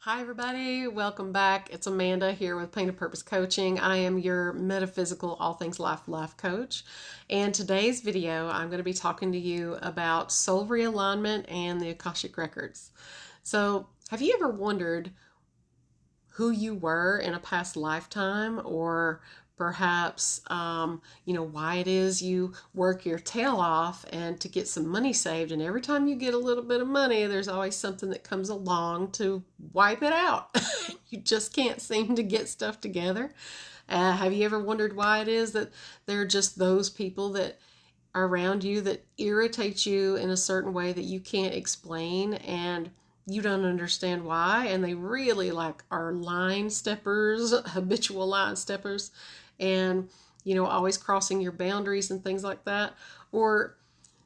Hi, everybody. Welcome back. It's Amanda here with Pain of Purpose Coaching. I am your metaphysical, all things life coach. And today's video, I'm going to be talking to you about soul realignment and the Akashic Records. So, have you ever wondered who you were in a past lifetime, or perhaps why it is you work your tail off and to get some money saved, and every time you get a little bit of money there's always something that comes along to wipe it out. You just can't seem to get stuff together. Have you ever wondered why it is that there are just those people that are around you that irritate you in a certain way that you can't explain, and you don't understand why, and they really are line steppers, habitual line steppers, and always crossing your boundaries and things like that? Or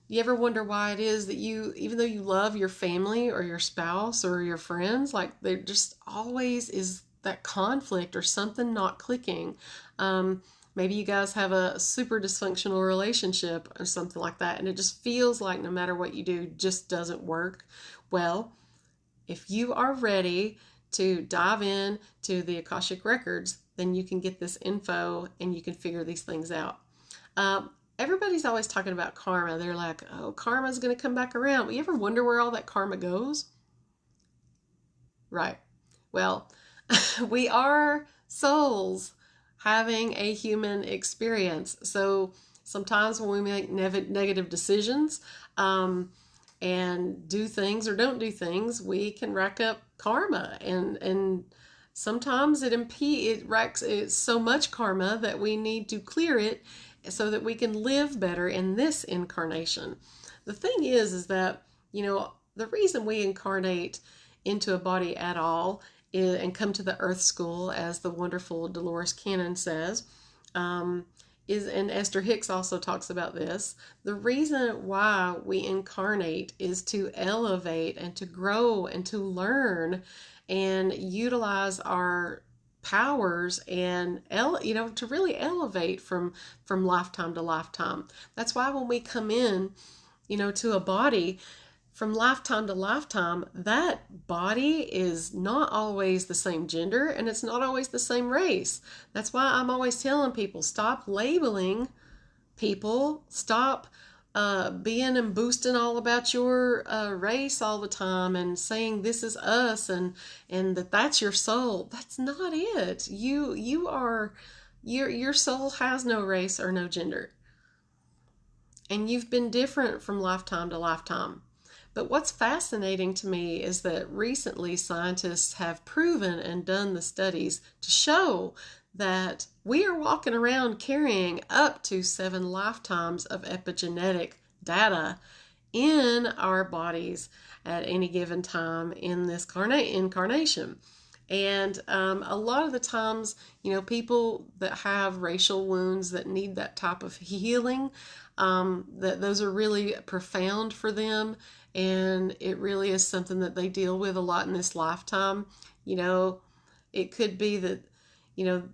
you ever wonder why it is that you, even though you love your family or your spouse or your friends, there just always is that conflict or something not clicking? Maybe you guys have a super dysfunctional relationship or something like that, and it just feels like no matter what you do, it just doesn't work. Well, if you are ready to dive in to the Akashic Records, then you can get this info and you can figure these things out. Everybody's always talking about karma. They're like, oh, karma's going to come back around. Well, you ever wonder where all that karma goes? Right. Well, we are souls having a human experience. So sometimes when we make negative decisions, and do things or don't do things, we can rack up karma, and sometimes it racks it's so much karma that we need to clear it so that we can live better in this incarnation. The thing is that the reason we incarnate into a body at all and come to the earth school, as the wonderful Dolores Cannon says, and Esther Hicks also talks about this, the reason why we incarnate is to elevate and to grow and to learn and utilize our powers and to really elevate from lifetime to lifetime. That's why when we come in to a body, from lifetime to lifetime, that body is not always the same gender, and it's not always the same race. That's why I'm always telling people, stop labeling people, stop being and boosting all about your race all the time and saying this is us and that's your soul. That's not it. Your soul has no race or no gender, and you've been different from lifetime to lifetime. But what's fascinating to me is that recently scientists have proven and done the studies to show that we are walking around carrying up to 7 lifetimes of epigenetic data in our bodies at any given time in this incarnation. And a lot of the times, people that have racial wounds that need that type of healing, that those are really profound for them, and it really is something that they deal with a lot in this lifetime. It could be that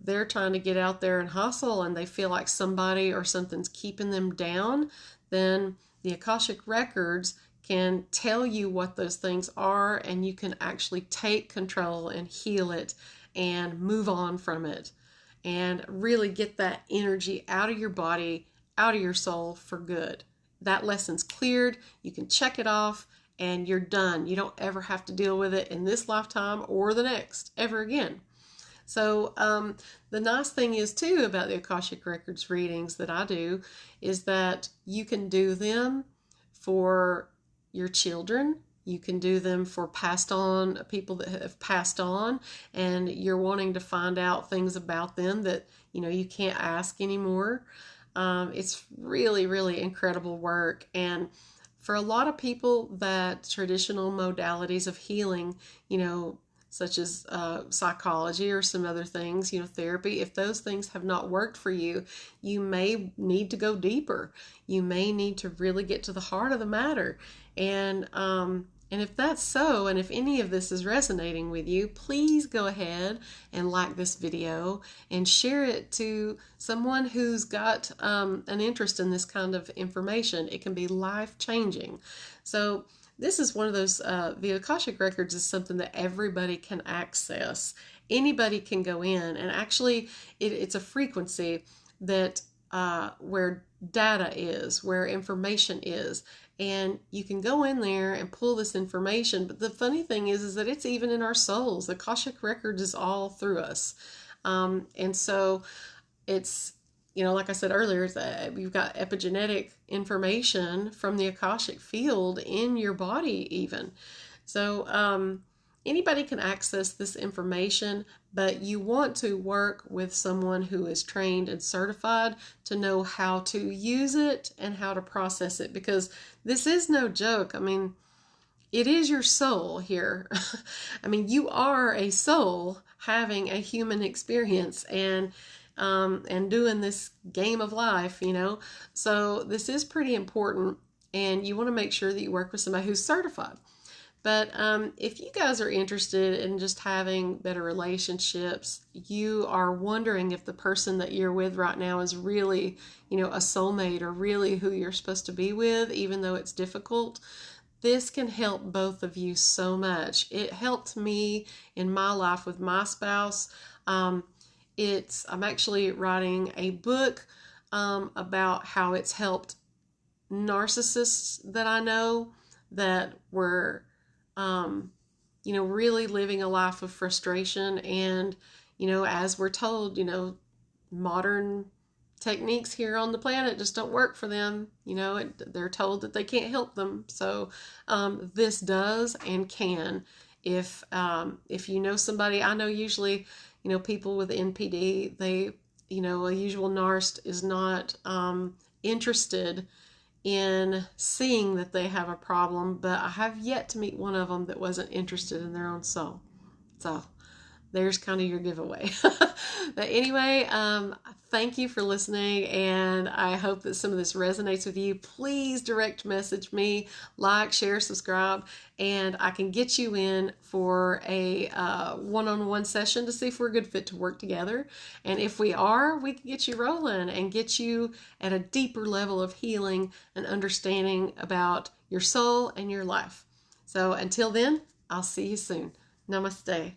they're trying to get out there and hustle, and they feel like somebody or something's keeping them down. Then the Akashic Records can tell you what those things are, and you can actually take control and heal it and move on from it and really get that energy out of your body, out of your soul for good. That lesson's cleared. You can check it off and you're done. You don't ever have to deal with it in this lifetime or the next ever again. So the nice thing is too about the Akashic Records readings that I do is that you can do them for your children. You can do them for passed on people that have passed on, and you're wanting to find out things about them that you can't ask anymore. It's really, really incredible work. And for a lot of people, that traditional modalities of healing, such as psychology or some other things, therapy, if those things have not worked for you, you may need to go deeper. You may need to really get to the heart of the matter. And if that's so, and if any of this is resonating with you, please go ahead and like this video and share it to someone who's got an interest in this kind of information. It can be life-changing. So this is one of those, the Akashic Records is something that everybody can access. Anybody can go in, and actually it's a frequency that where data is, where information is. And you can go in there and pull this information. But the funny thing is that it's even in our souls. The Akashic Records is all through us. And so it's, like I said earlier, you've got epigenetic information from the Akashic field in your body even. So anybody can access this information, but you want to work with someone who is trained and certified to know how to use it and how to process it, because this is no joke. I mean, it is your soul here. I mean, you are a soul having a human experience and doing this game of life, So this is pretty important, and you want to make sure that you work with somebody who's certified. But if you guys are interested in just having better relationships, you are wondering if the person that you're with right now is really, a soulmate or really who you're supposed to be with, even though it's difficult, this can help both of you so much. It helped me in my life with my spouse. I'm actually writing a book about how it's helped narcissists that I know that were really living a life of frustration. And, as we're told, modern techniques here on the planet just don't work for them. They're told that they can't help them. So this does and can. If you know somebody, I know usually, people with NPD, they, a usual narcissist is not interested in seeing that they have a problem, but I have yet to meet one of them that wasn't interested in their own soul. So there's kind of your giveaway. But anyway, thank you for listening, and I hope that some of this resonates with you. Please direct message me, like, share, subscribe, and I can get you in for a one-on-one session to see if we're a good fit to work together. And if we are, we can get you rolling and get you at a deeper level of healing and understanding about your soul and your life. So until then, I'll see you soon. Namaste.